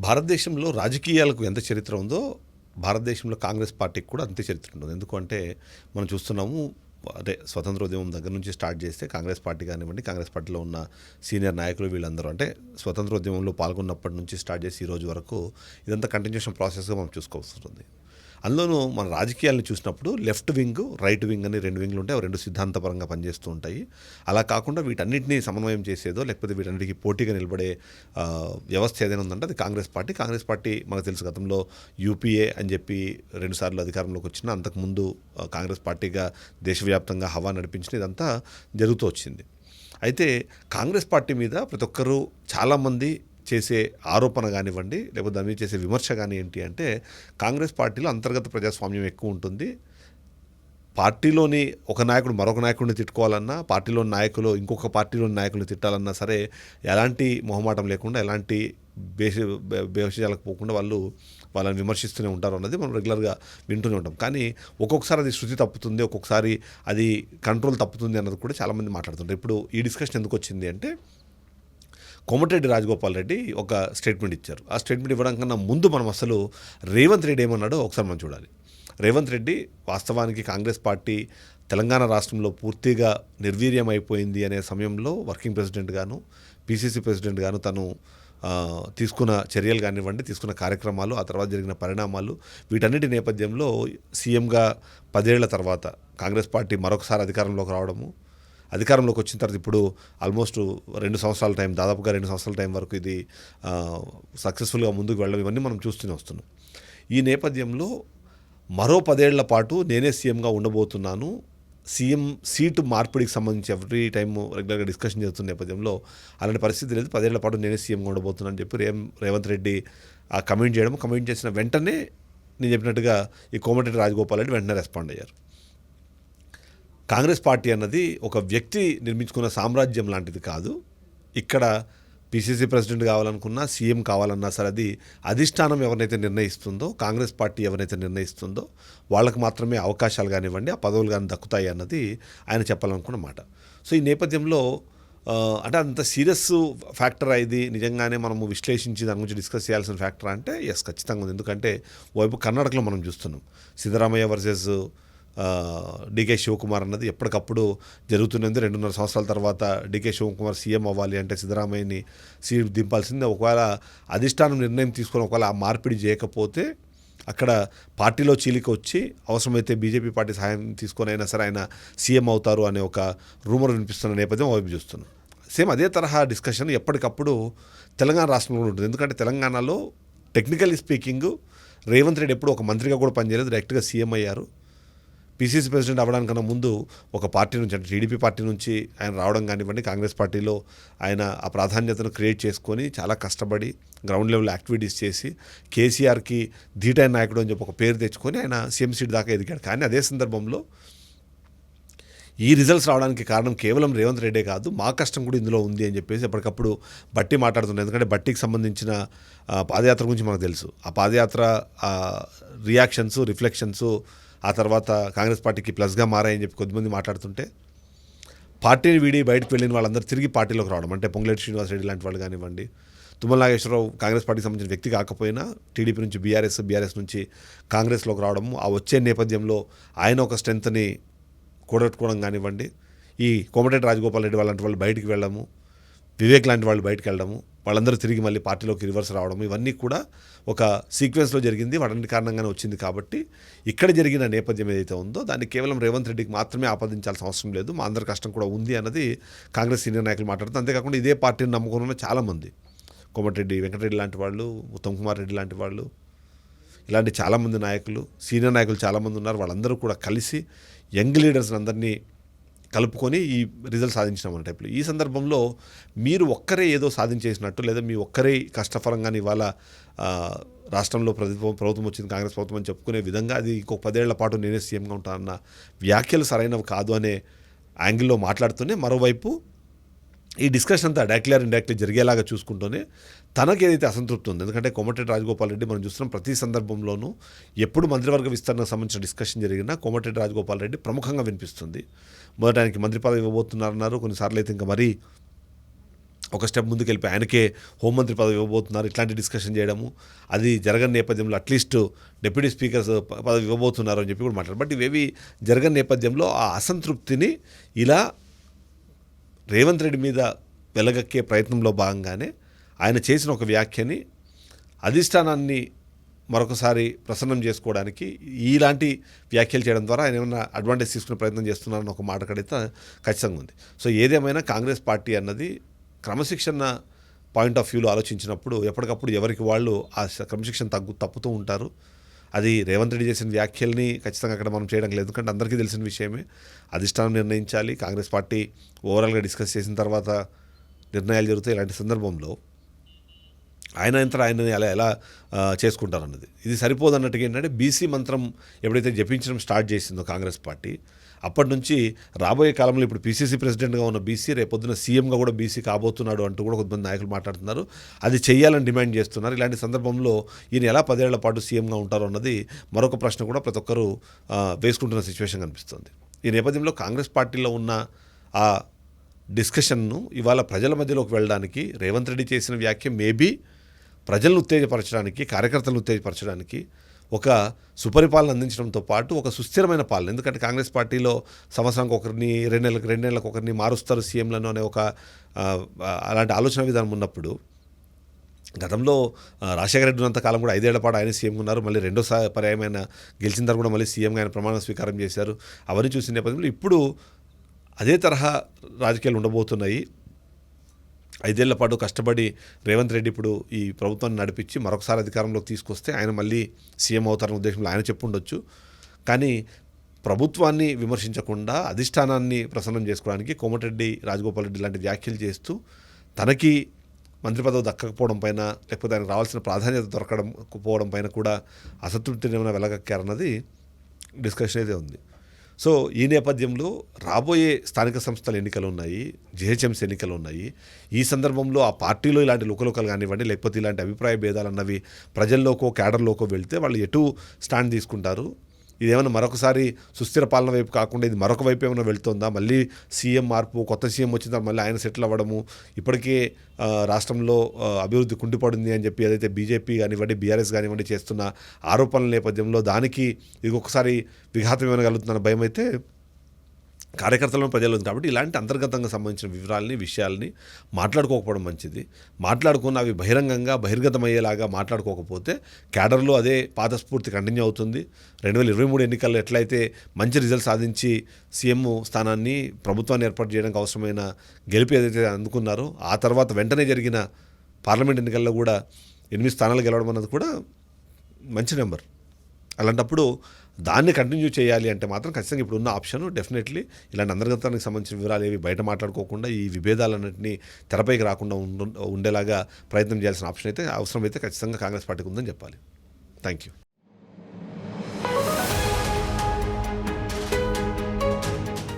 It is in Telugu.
భారతదేశంలో రాజకీయాలకు ఎంత చరిత్ర ఉందో, భారతదేశంలో కాంగ్రెస్ పార్టీకి కూడా అంతే చరిత్ర ఉంటుంది. ఎందుకంటే మనం చూస్తున్నాము, అదే స్వతంత్రోద్యమం దగ్గర నుంచి స్టార్ట్ చేస్తే కాంగ్రెస్ పార్టీ కానివ్వండి, కాంగ్రెస్ పార్టీలో ఉన్న సీనియర్ నాయకులు వీళ్ళందరూ అంటే స్వతంత్రోద్యమంలో పాల్గొన్నప్పటి నుంచి స్టార్ట్ చేసి ఈ రోజు వరకు ఇదంతా కంటిన్యూషన్ ప్రాసెస్గా మనం చూసుకోవాల్సి ఉంటుంది. అందులోనూ మన రాజకీయాలను చూసినప్పుడు లెఫ్ట్ వింగ్, రైట్ వింగ్ అని రెండు వింగ్లు ఉంటాయి. అవి రెండు సిద్ధాంతపరంగా పనిచేస్తూ ఉంటాయి. అలా కాకుండా వీటన్నిటిని సమన్వయం చేసేదో లేకపోతే వీటన్నిటికీ పోటీగా నిలబడే వ్యవస్థ ఏదైనా ఉందంటే అది కాంగ్రెస్ పార్టీ. కాంగ్రెస్ పార్టీ మనకు తెలుసు, గతంలో యూపీఏ అని చెప్పి రెండుసార్లు అధికారంలోకి వచ్చిన, అంతకుముందు కాంగ్రెస్ పార్టీగా దేశవ్యాప్తంగా హవా నడిపించిన, ఇదంతా జరుగుతూ వచ్చింది. అయితే కాంగ్రెస్ పార్టీ మీద ప్రతి ఒక్కరూ చాలామంది చేసే ఆరోపణ కానివ్వండి, లేకపోతే దాని మీద చేసే విమర్శ కానీ ఏంటి అంటే, కాంగ్రెస్ పార్టీలో అంతర్గత ప్రజాస్వామ్యం ఎక్కువ ఉంటుంది. పార్టీలోని ఒక నాయకుడు మరొక నాయకుడిని తిట్టుకోవాలన్నా, పార్టీలోని నాయకులు ఇంకొక పార్టీలోని నాయకుడిని తిట్టాలన్నా సరే ఎలాంటి మొహమాటం లేకుండా, ఎలాంటి భేషజాలకు పోకుండా వాళ్ళని విమర్శిస్తూనే ఉంటారు అన్నది మనం రెగ్యులర్గా వింటూనే ఉంటాం. కానీ ఒక్కొక్కసారి అది శృతి తప్పుతుంది, ఒక్కొక్కసారి అది కంట్రోల్ తప్పుతుంది అన్నది కూడా చాలామంది మాట్లాడుతుంటారు. ఇప్పుడు ఈ డిస్కషన్ ఎందుకు వచ్చింది అంటే, కోమటిరెడ్డి రాజగోపాల్ రెడ్డి ఒక స్టేట్మెంట్ ఇచ్చారు. ఆ స్టేట్మెంట్ ఇవ్వడం కన్నా ముందు మనం అసలు రేవంత్ రెడ్డి ఏమన్నాడో ఒకసారి మనం చూడాలి. రేవంత్ రెడ్డి వాస్తవానికి కాంగ్రెస్ పార్టీ తెలంగాణ రాష్ట్రంలో పూర్తిగా నిర్వీర్యం అయిపోయింది అనే సమయంలో వర్కింగ్ ప్రెసిడెంట్ గాను, పిసిసి ప్రెసిడెంట్ గాను తను తీసుకున్న చర్యలు కానివ్వండి, తీసుకున్న కార్యక్రమాలు, ఆ తర్వాత జరిగిన పరిణామాలు, వీటన్నిటి నేపథ్యంలో సీఎంగా 10 ఏళ్ల తర్వాత కాంగ్రెస్ పార్టీ మరొకసారి అధికారంలోకి రావడము, అధికారంలోకి వచ్చిన తర్వాత ఇప్పుడు ఆల్మోస్ట్ 2 సంవత్సరాల టైం, దాదాపుగా 2 సంవత్సరాల టైం వరకు ఇది సక్సెస్ఫుల్గా ముందుకు వెళ్ళడం, ఇవన్నీ మనం చూస్తూనే వస్తున్నాం. ఈ నేపథ్యంలో మరో 10 ఏళ్ల పాటు నేనే సీఎంగా ఉండబోతున్నాను, సీఎం సీటు మార్పిడికి సంబంధించి ఎవ్రీ టైం రెగ్యులర్గా డిస్కషన్ చేస్తున్న నేపథ్యంలో అలాంటి పరిస్థితి లేదు, 10 ఏళ్ల పాటు నేనే సీఎంగా ఉండబోతున్నాను అని చెప్పి రేవంత్ రెడ్డి ఆ కమెంట్ చేయడం, కమెంట్ చేసిన వెంటనే నేను చెప్పినట్టుగా ఈ కోమటిరెడ్డి రాజగోపాల్ రెడ్డి వెంటనే రెస్పాండ్ అయ్యారు. కాంగ్రెస్ పార్టీ అన్నది ఒక వ్యక్తి నిర్మించుకున్న సామ్రాజ్యం లాంటిది కాదు. ఇక్కడ పిసిసి ప్రెసిడెంట్ కావాలనుకున్నా, సీఎం కావాలన్నా సరే అది అధిష్టానం ఎవరినైతే నిర్ణయిస్తుందో, కాంగ్రెస్ పార్టీ ఎవరైతే నిర్ణయిస్తుందో వాళ్ళకు మాత్రమే అవకాశాలు కానివ్వండి, ఆ పదవులు కానీ దక్కుతాయి అన్నది ఆయన చెప్పాలనుకున్న మాట. సో ఈ నేపథ్యంలో అంటే అంత సీరియస్ ఫ్యాక్టర్ ఇది నిజంగానే మనము విశ్లేషించి దాని గురించి డిస్కస్ చేయాల్సిన ఫ్యాక్టర్ అంటే ఎస్, ఖచ్చితంగా ఉంది. ఎందుకంటే వైపు కర్ణాటకలో మనం చూస్తున్నాం, సిద్ధరామయ్య వర్సెస్ డీకే శివకుమార్ అన్నది ఎప్పటికప్పుడు జరుగుతున్నది. 2.5 సంవత్సరాల తర్వాత డీకే శివకుమార్ సీఎం అవ్వాలి అంటే సిద్ధరామయ్యని సీట్ దింపాల్సిందే. ఒకవేళ అధిష్టానం నిర్ణయం తీసుకొని ఒకవేళ ఆ మార్పిడి చేయకపోతే అక్కడ పార్టీలో చీలిక వచ్చి అవసరమైతే బీజేపీ పార్టీ సహాయం తీసుకొని అయినా సరే ఆయన సీఎం అవుతారు అనే ఒక రూమర్ వినిపిస్తున్న నేపథ్యం వైపు చూస్తున్నాం. సేమ్ అదే తరహా డిస్కషన్ ఎప్పటికప్పుడు తెలంగాణ రాష్ట్రంలో ఉంటుంది. ఎందుకంటే తెలంగాణలో టెక్నికల్లీ స్పీకింగ్ రేవంత్ రెడ్డి ఎప్పుడు ఒక మంత్రిగా కూడా పనిచేయలేదు, డైరెక్ట్గా సీఎం అయ్యారు. పిసిసి ప్రెసిడెంట్ అవ్వడానికన్నా ముందు ఒక పార్టీ నుంచి అంటే టీడీపీ పార్టీ నుంచి ఆయన రావడం కానివ్వండి, కాంగ్రెస్ పార్టీలో ఆయన ఆ ప్రాధాన్యతను క్రియేట్ చేసుకొని చాలా కష్టపడి గ్రౌండ్ లెవెల్ యాక్టివిటీస్ చేసి కేసీఆర్కి ధీటైన నాయకుడు అని చెప్పి ఒక పేరు తెచ్చుకొని ఆయన సీఎం సీట్ దాకా ఎదిగాడు. కానీ అదే సందర్భంలో ఈ రిజల్ట్స్ రావడానికి కారణం కేవలం రేవంత్ రెడ్డే కాదు, మా కష్టం కూడా ఇందులో ఉంది అని చెప్పేసి ఎప్పటికప్పుడు బట్టి మాట్లాడుతున్నాడు. ఎందుకంటే బట్టికి సంబంధించిన పాదయాత్ర గురించి మనకు తెలుసు. ఆ పాదయాత్ర రియాక్షన్స్, రిఫ్లెక్షన్స్ ఆ తర్వాత కాంగ్రెస్ పార్టీకి ప్లస్గా మారాయని చెప్పి కొద్దిమంది మాట్లాడుతుంటే, పార్టీని వీడి బయటకు వెళ్ళిన వాళ్ళందరూ తిరిగి పార్టీలోకి రావడం, అంటే పొంగులేటి శ్రీనివాసరెడ్డి లాంటి వాళ్ళు కానివ్వండి, తుమ్మల నాగేశ్వరరావు కాంగ్రెస్ పార్టీకి సంబంధించిన వ్యక్తి కాకపోయినా టీడీపీ నుంచి బీఆర్ఎస్ నుంచి కాంగ్రెస్లోకి రావడము, ఆ వచ్చే నేపథ్యంలో ఆయన ఒక స్ట్రెంత్ని కూడగట్టుకోవడం కానివ్వండి, ఈ కోమటిరెడ్డి రాజగోపాల్ రెడ్డి వాళ్ళంటి వాళ్ళు బయటికి వెళ్ళడము, వివేక్ లాంటి వాళ్ళు బయటకు వెళ్ళడము, వాళ్ళందరూ తిరిగి మళ్ళీ పార్టీలోకి రివర్స్ రావడం, ఇవన్నీ కూడా ఒక సీక్వెన్స్లో జరిగింది. వాటి కారణంగానే వచ్చింది. కాబట్టి ఇక్కడ జరిగిన నేపథ్యం ఏదైతే ఉందో దాన్ని కేవలం రేవంత్ రెడ్డికి మాత్రమే ఆపాదించాల్సిన అవసరం లేదు, మా అందరి కష్టం కూడా ఉంది అన్నది కాంగ్రెస్ సీనియర్ నాయకులు మాట్లాడుతుంది. అంతేకాకుండా ఇదే పార్టీని నమ్ముకున్న చాలామంది, కోమటిరెడ్డి వెంకటరెడ్డి లాంటి వాళ్ళు, ఉత్తమ్ కుమార్ రెడ్డి లాంటి వాళ్ళు, ఇలాంటి చాలామంది నాయకులు, సీనియర్ నాయకులు చాలామంది ఉన్నారు. వాళ్ళందరూ కూడా కలిసి యంగ్ లీడర్స్ అందరినీ కలుపుకొని ఈ రిజల్ట్ సాధించినాం అనే టైప్లో. ఈ సందర్భంలో మీరు ఒక్కరే ఏదో సాధించేసినట్టు, లేదా మీ ఒక్కరే కష్టఫలంగానే ఇవాళ రాష్ట్రంలో ప్రభుత్వం వచ్చింది, కాంగ్రెస్ ప్రభుత్వం అని చెప్పుకునే విధంగా అది ఇంకొక 10 ఏళ్ల పాటు నేనే సీఎంగా ఉంటానన్న వ్యాఖ్యలు సరైనవి కాదు అనే యాంగిల్లో మాట్లాడుతూనే, మరోవైపు ఈ డిస్కషన్ అంతా డైరెక్ట్లీ ఆర్ ఇండైరెక్ట్లీ జరిగేలాగా చూసుకుంటూనే తనకు ఏదైతే అసంతృప్తి ఉంది, ఎందుకంటే కోమటిరెడ్డి రాజగోపాల్ రెడ్డి మనం చూస్తున్నాం ప్రతి సందర్భంలోనూ ఎప్పుడు మంత్రివర్గ విస్తరణకు సంబంధించిన డిస్కషన్ జరిగినా కోమటిరెడ్డి రాజగోపాల్ రెడ్డి ప్రముఖంగా వినిపిస్తుంది. మొదట ఆయనకి మంత్రి పదవి ఇవ్వబోతున్నారన్నారు, కొన్నిసార్లు అయితే ఇంకా మరీ ఒక స్టెప్ ముందుకెళ్ళిపోయి ఆయనకే హోంమంత్రి పదవి ఇవ్వబోతున్నారు ఇట్లాంటి డిస్కషన్ చేయడము, అది జరగని నేపథ్యంలో అట్లీస్ట్ డిప్యూటీ స్పీకర్స్ పదవి ఇవ్వబోతున్నారు అని చెప్పి కూడా మాట్లాడారు. బట్ ఇవేవి జరగని నేపథ్యంలో ఆ అసంతృప్తిని ఇలా రేవంత్ రెడ్డి మీద వెలగక్కే ప్రయత్నంలో భాగంగానే ఆయన చేసిన ఒక వ్యాఖ్యని అధిష్టానాన్ని మరొకసారి ప్రసన్నం చేసుకోవడానికి ఇలాంటి వ్యాఖ్యలు చేయడం ద్వారా ఆయన ఏమైనా అడ్వాంటేజ్ తీసుకునే ప్రయత్నం చేస్తున్నారని ఒక మాట కడితే ఖచ్చితంగా ఉంది. సో ఏదేమైనా కాంగ్రెస్ పార్టీ అన్నది క్రమశిక్షణ పాయింట్ ఆఫ్ వ్యూలో ఆలోచించినప్పుడు ఎప్పటికప్పుడు ఎవరికి వాళ్ళు ఆ క్రమశిక్షణ తప్పుతూ ఉంటారు. అది రేవంత్ రెడ్డి చేసిన వ్యాఖ్యల్ని ఖచ్చితంగా అక్కడ మనం చేయడం లేదు, ఎందుకంటే అందరికీ తెలిసిన విషయమే. అధిష్టానం నిర్ణయించాలి, కాంగ్రెస్ పార్టీ ఓవరాల్గా డిస్కస్ చేసిన తర్వాత నిర్ణయాలు జరుగుతాయి. ఇలాంటి సందర్భంలో ఆయన అలా ఎలా చేసుకుంటారు అన్నది ఇది సరిపోదు అన్నట్టుగా ఏంటంటే బీసీ మంత్రం ఎప్పుడైతే జపించడం స్టార్ట్ చేసిందో కాంగ్రెస్ పార్టీ అప్పటి నుంచి రాబోయే కాలంలో ఇప్పుడు పీసీసీ ప్రెసిడెంట్గా ఉన్న బీసీ రేపొద్దున సీఎంగా కూడా బీసీ కాబోతున్నాడు అంటూ కూడా కొంతమంది నాయకులు మాట్లాడుతున్నారు. అది చేయాలని డిమాండ్ చేస్తున్నారు. ఇలాంటి సందర్భంలో ఈయన ఎలా 10 ఏళ్ల పాటు సీఎంగా ఉంటారు అన్నది మరొక ప్రశ్న కూడా ప్రతి ఒక్కరూ వేసుకుంటున్న సిచ్యువేషన్ కనిపిస్తుంది. ఈ నేపథ్యంలో కాంగ్రెస్ పార్టీలో ఉన్న ఆ డిస్కషన్ను ఇవాళ ప్రజల మధ్యలోకి వెళ్ళడానికి రేవంత్ రెడ్డి చేసిన వ్యాఖ్య మేబీ ప్రజలను ఉత్తేజపరచడానికి, కార్యకర్తలను ఉత్తేజపరచడానికి, ఒక సుపరిపాలన అందించడంతో పాటు ఒక సుస్థిరమైన పాలన. ఎందుకంటే కాంగ్రెస్ పార్టీలో సంవత్సరానికి ఒకరిని, 2 నెలలకు ఒకరిని మారుస్తారు సీఎంలను అనే ఒక అలాంటి ఆలోచన విధానం ఉన్నప్పుడు గతంలో రాజశేఖర రెడ్డి ఉన్నంత కాలం కూడా 5 ఏళ్ల పాటు ఆయన సీఎంగా ఉన్నారు. మళ్ళీ రెండోసారి పర్యాయమైన గెలిచిన తర్వాత కూడా మళ్ళీ సీఎంగా ఆయన ప్రమాణ స్వీకారం చేశారు. అవన్నీ చూసిన నేపథ్యంలో ఇప్పుడు అదే తరహా రాజకీయాలు ఉండబోతున్నాయి. 5 ఏళ్ల పాటు కష్టపడి రేవంత్ రెడ్డి ఇప్పుడు ఈ ప్రభుత్వాన్ని నడిపించి మరొకసారి అధికారంలోకి తీసుకొస్తే ఆయన మళ్ళీ సీఎం అవుతారనే ఉద్దేశంలో ఆయన చెప్పుండొచ్చు. కానీ ప్రభుత్వాన్ని విమర్శించకుండా అధిష్టానాన్ని ప్రసన్నం చేసుకోవడానికి కోమటిరెడ్డి రాజగోపాల్ రెడ్డి లాంటి వ్యాఖ్యలు చేస్తూ తనకి మంత్రి పదవి దక్కకపోవడం పైన, లేకపోతే ఆయనకు రావాల్సిన ప్రాధాన్యత దొరకకపోవడం పైన కూడా అసంతృప్తిని ఏమైనా వెలగక్కారన్నది డిస్కషన్ అయితే ఉంది. సో ఈ నేపథ్యంలో రాబోయే స్థానిక సంస్థల ఎన్నికలు ఉన్నాయి, జిహెచ్ఎంసీ ఎన్నికలు ఉన్నాయి. ఈ సందర్భంలో ఆ పార్టీలో ఇలాంటి లుకలుకలు కానివ్వండి, లేకపోతే ఇలాంటి అభిప్రాయ భేదాలు అన్నవి ప్రజల్లోకో క్యాడర్లోకో వెళ్తే వాళ్ళు ఎటు స్టాండ్ తీసుకుంటారు, ఇదేమైనా మరొకసారి సుస్థిర పాలన వైపు కాకుండా ఇది మరొక వైపు ఏమైనా వెళ్తుందా, మళ్ళీ సీఎం మార్పు, కొత్త సీఎం వచ్చిన తర్వాత మళ్ళీ ఆయన సెటిల్ అవ్వడము, ఇప్పటికే రాష్ట్రంలో అభివృద్ధి కుంటిపడింది అని చెప్పి ఏదైతే బీజేపీ కానివ్వండి, బీఆర్ఎస్ కానివ్వండి చేస్తున్న ఆరోపణల నేపథ్యంలో దానికి ఇది ఒకసారి విఘాతం ఏమైనా కలుగుతుందన్న భయం అయితే కార్యకర్తలను ప్రజలు ఉంది. కాబట్టి ఇలాంటి అంతర్గతంగా సంబంధించిన విషయాల్ని మాట్లాడుకోకపోవడం మంచిది. మాట్లాడుకున్న అవి బహిర్గతమయ్యేలాగా మాట్లాడుకోకపోతే క్యాడర్లో అదే పాత స్ఫూర్తి కంటిన్యూ అవుతుంది. 2023 ఎన్నికల్లో ఎట్లయితే మంచి రిజల్ట్ సాధించి సీఎం స్థానాన్ని, ప్రభుత్వాన్ని ఏర్పాటు చేయడానికి అవసరమైన గెలుపు ఏదైతే అందుకున్నారో ఆ తర్వాత వెంటనే జరిగిన పార్లమెంట్ ఎన్నికల్లో కూడా 8 స్థానాలు గెలవడం అన్నది కూడా మంచి నెంబర్. అలాంటప్పుడు దాన్ని కంటిన్యూ చేయాలి అంటే మాత్రం ఖచ్చితంగా ఇప్పుడు ఉన్న ఆప్షన్ డెఫినెట్లీ ఇలాంటి అంతర్గతానికి సంబంధించిన వివరాలు ఏవి బయట మాట్లాడుకోకుండా ఈ విభేదాలన్నింటినీ తెరపైకి రాకుండా ఉండేలాగా ప్రయత్నం చేయాల్సిన ఆప్షన్ అయితే అవసరమైతే ఖచ్చితంగా కాంగ్రెస్ పార్టీకి ఉందని చెప్పాలి. Thank you.